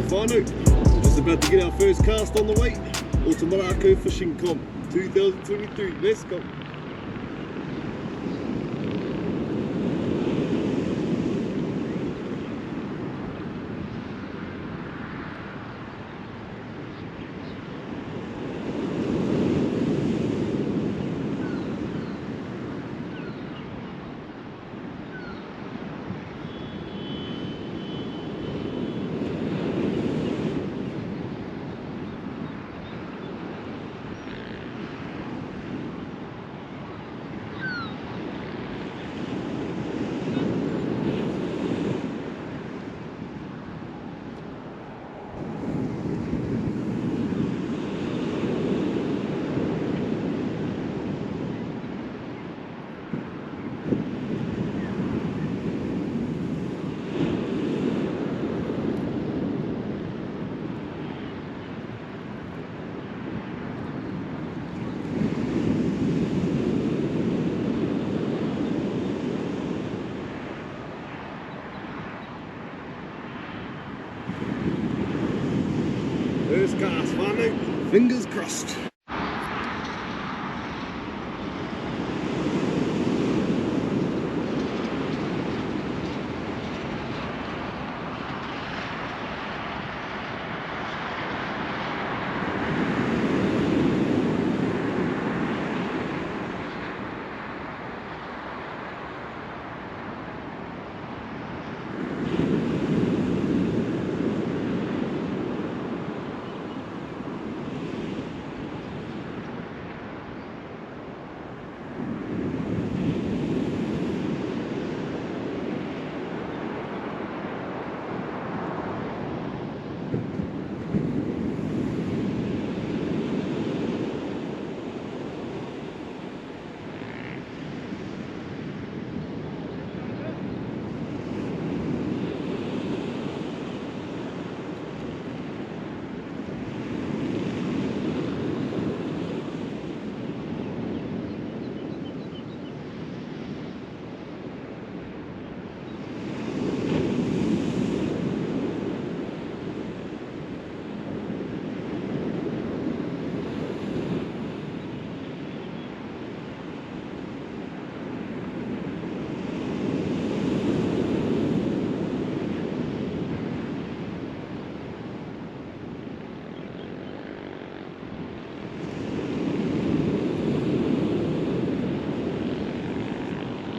whanau. We're just about to get our first cast on the way. Otamarakau Fishing Comp 2023. Let's go. First cast, whanau. Fingers crossed.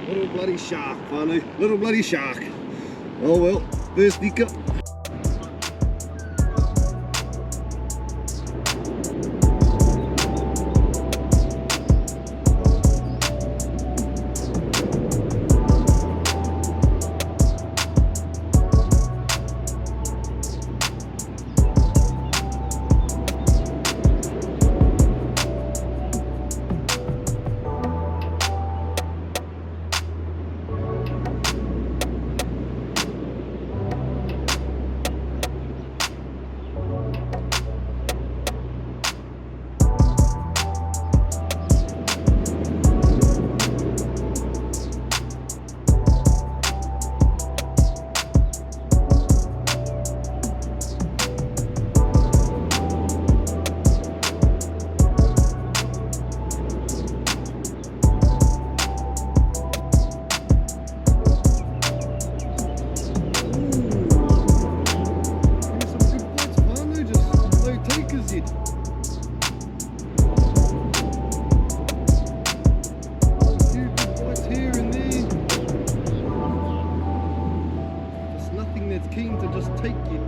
Little bloody shark, whanau. Little bloody shark. Oh well, first sneak up. Keen to just take you.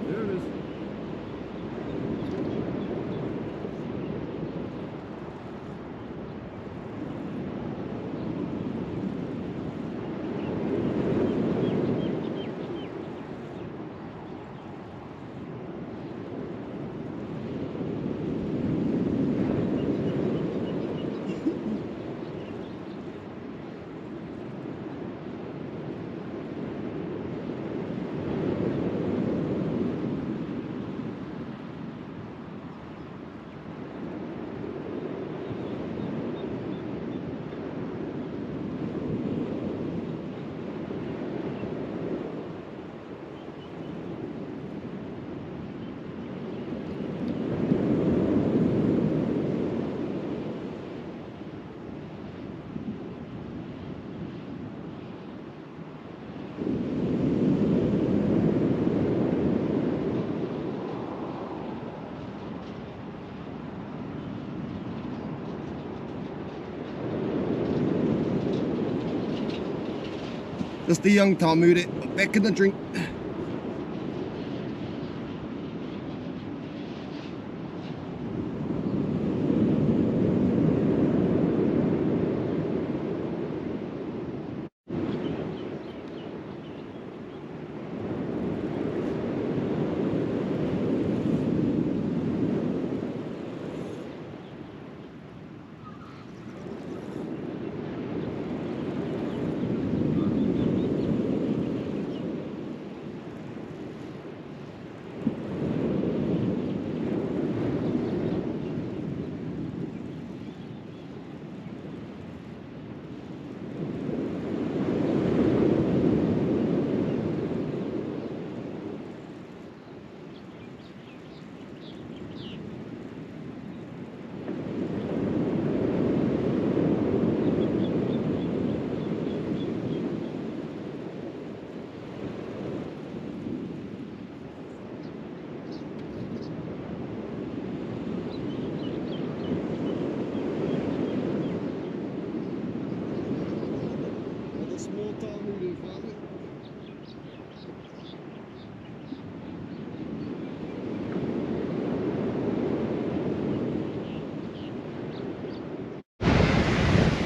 There it is. That's the young tamu there, back in the drink.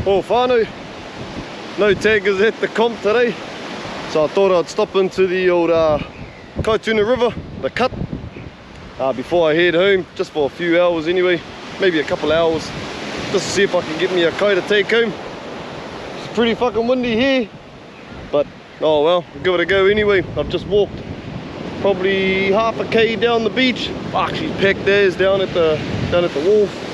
Oh, whanau, no taggers at the comp today, so I thought I'd stop into the old Kaituna River, the cut, before I head home, just for a few hours anyway, maybe a couple hours, just to see if I can get me a kai to take home. It's pretty fucking windy here, but oh well, I'll give it a go anyway. I've just walked probably half a k down the beach. Fuck, she's packed theirs down at the wharf.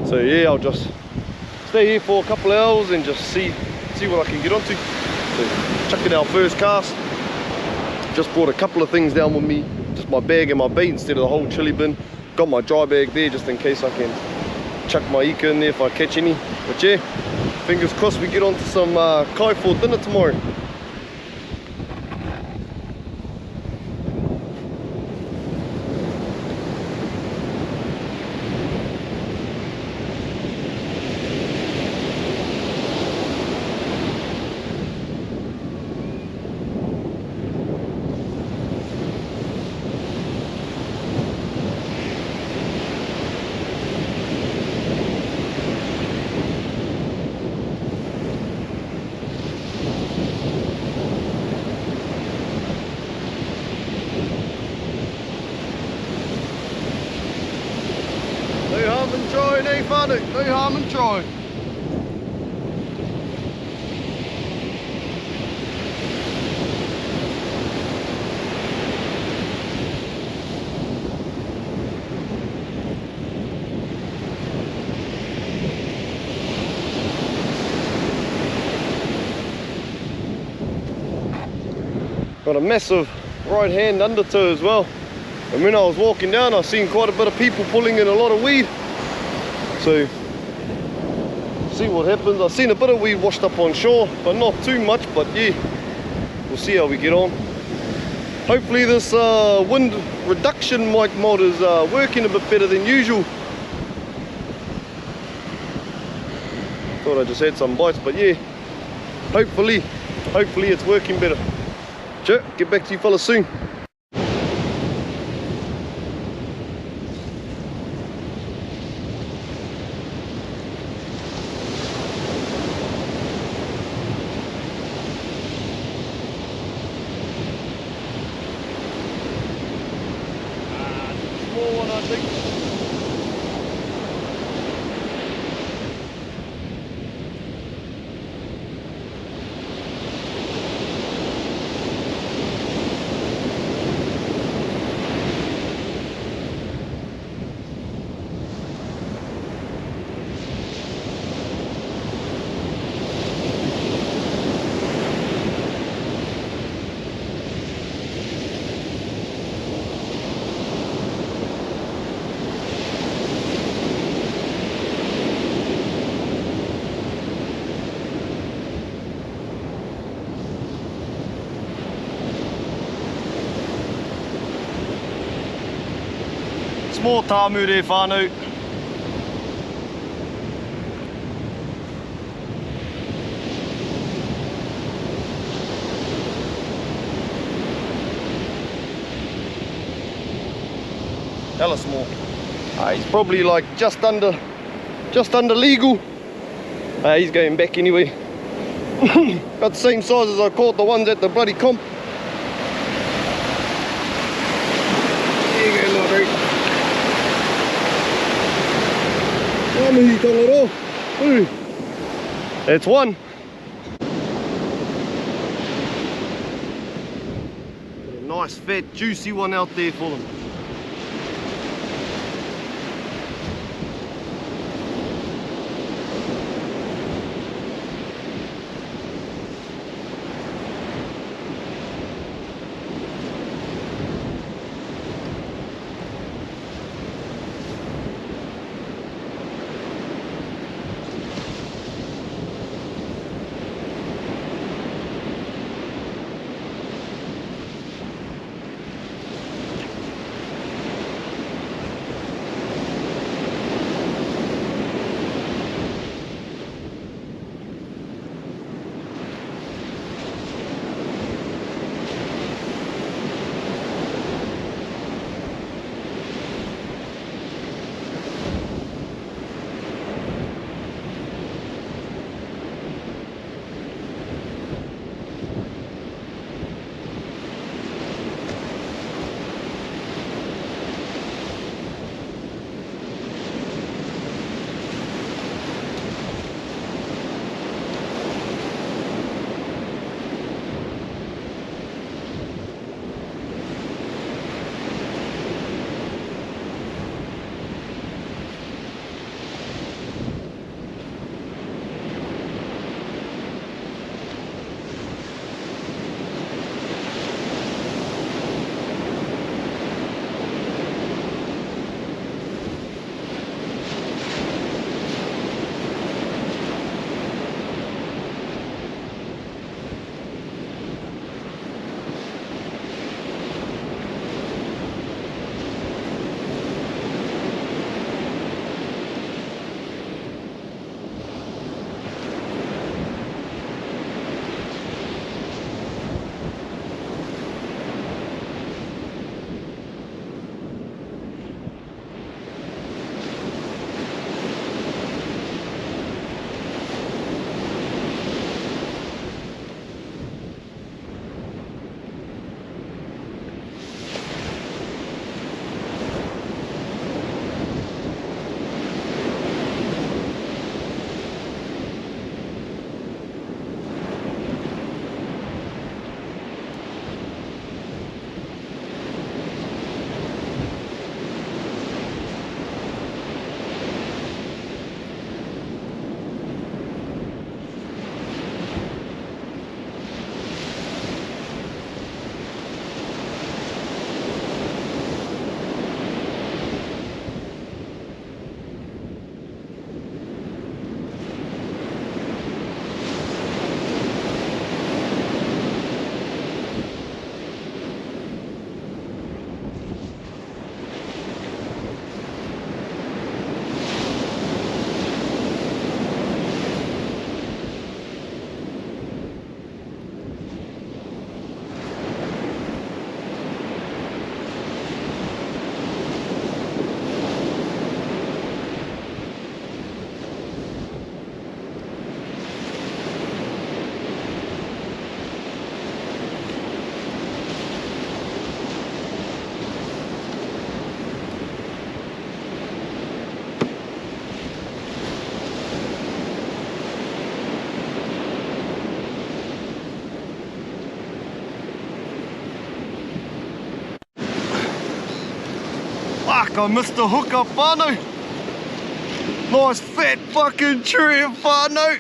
So yeah, I'll just stay here for a couple of hours and just see what I can get onto. So chucking our first cast. Just brought a couple of things down with me, just my bag and my bait instead of the whole chili bin. Got my dry bag there just in case I can chuck my ika in there if I catch any. But yeah, fingers crossed we get onto some kai for dinner tomorrow. No harm in trying, eh, whanau? No harm in trying. Got a massive right hand undertow as well, and when I was walking down I seen quite a bit of people pulling in a lot of weed, so see what happens. I've seen a bit of weed washed up on shore, but not too much. But yeah, we'll see how we get on. Hopefully this wind reduction mic mod is working a bit better than usual. Thought I just had some bites, but yeah, hopefully it's working better. Sure, get back to you fellas soon. Small one, I think. Small tamu there, whanau. hella small. He's probably like just under legal. He's going back anyway. About the same size as I caught the ones at the bloody comp. There you go, my dude. That's one. A nice fat juicy one out there for them. Fuck, I missed the hook up whanau. Nice fat fucking Trev whanau.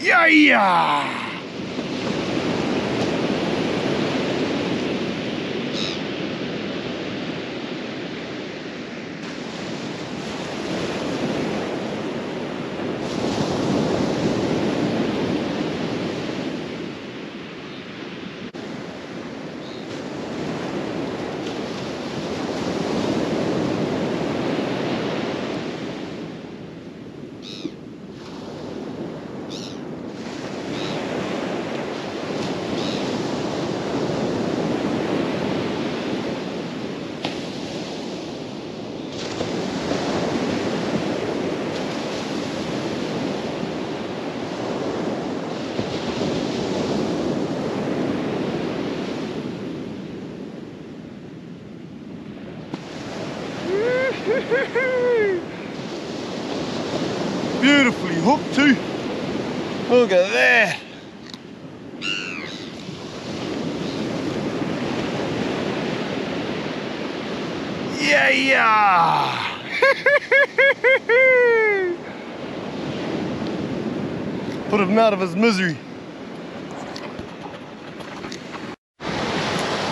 Yeah, yeah. Beautifully hooked too. Look at that. Yeah, yeah. Put him out of his misery.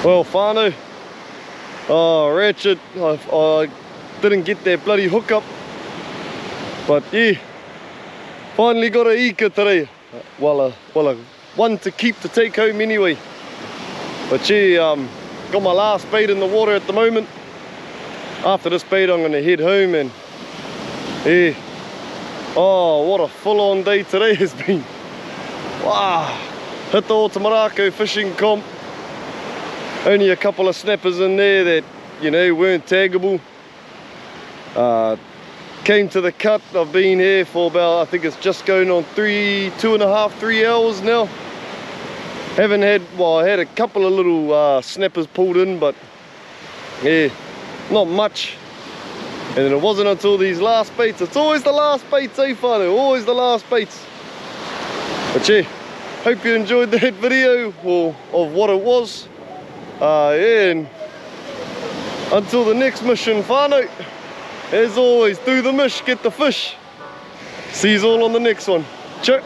Well, whanau. Oh, Ratchet. I didn't get that bloody hookup. But yeah, finally got a ika today. Well, one to keep to take home anyway. But yeah, got my last bait in the water at the moment. After this bait, I'm gonna head home and yeah. Oh, what a full-on day today has been. Wow. Hit the Otamarakau fishing comp. Only a couple of snappers in there that, you know, weren't taggable. Came to the cut. I've been here for about, I think it's just going on 2.5, 3 hours now. Haven't had, well, I had a couple of little snappers pulled in, but yeah, not much. And then it wasn't until these last baits. It's always the last baits, eh, whanau? Always the last baits. But yeah, hope you enjoyed that video of what it was. Yeah, and until the next mission, whanau, as always, do the mish, get the fish. See you all on the next one. Chur.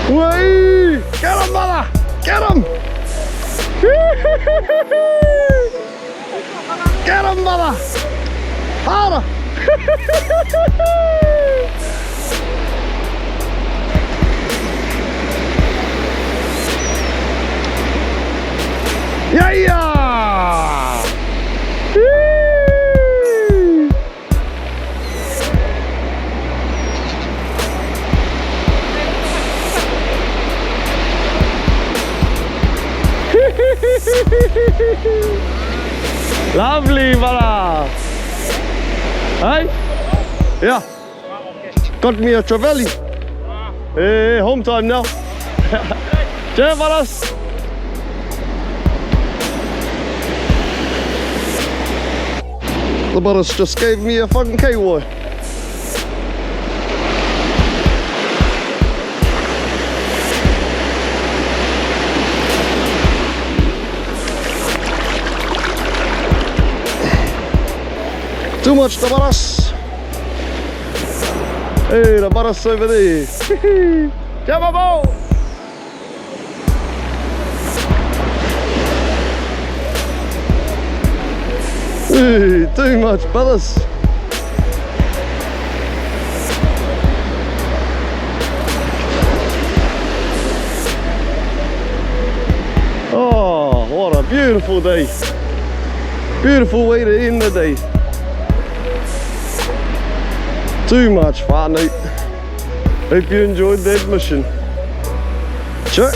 Way! Get him, brother! Get him! Get him, brother! Harder! Yeah, yeah! Lovely, brother. Hey? Yeah. Got me a Trevelli. Hey, home time now. Cheers, brothers. The brothers just gave me a fucking KY. Too much, the baras. Hey, the baras over there. Jamabo! Hey, too much, brothers. Oh, what a beautiful day. Beautiful way to end the day. Too much whanau. Hope you enjoyed that mission. Chur.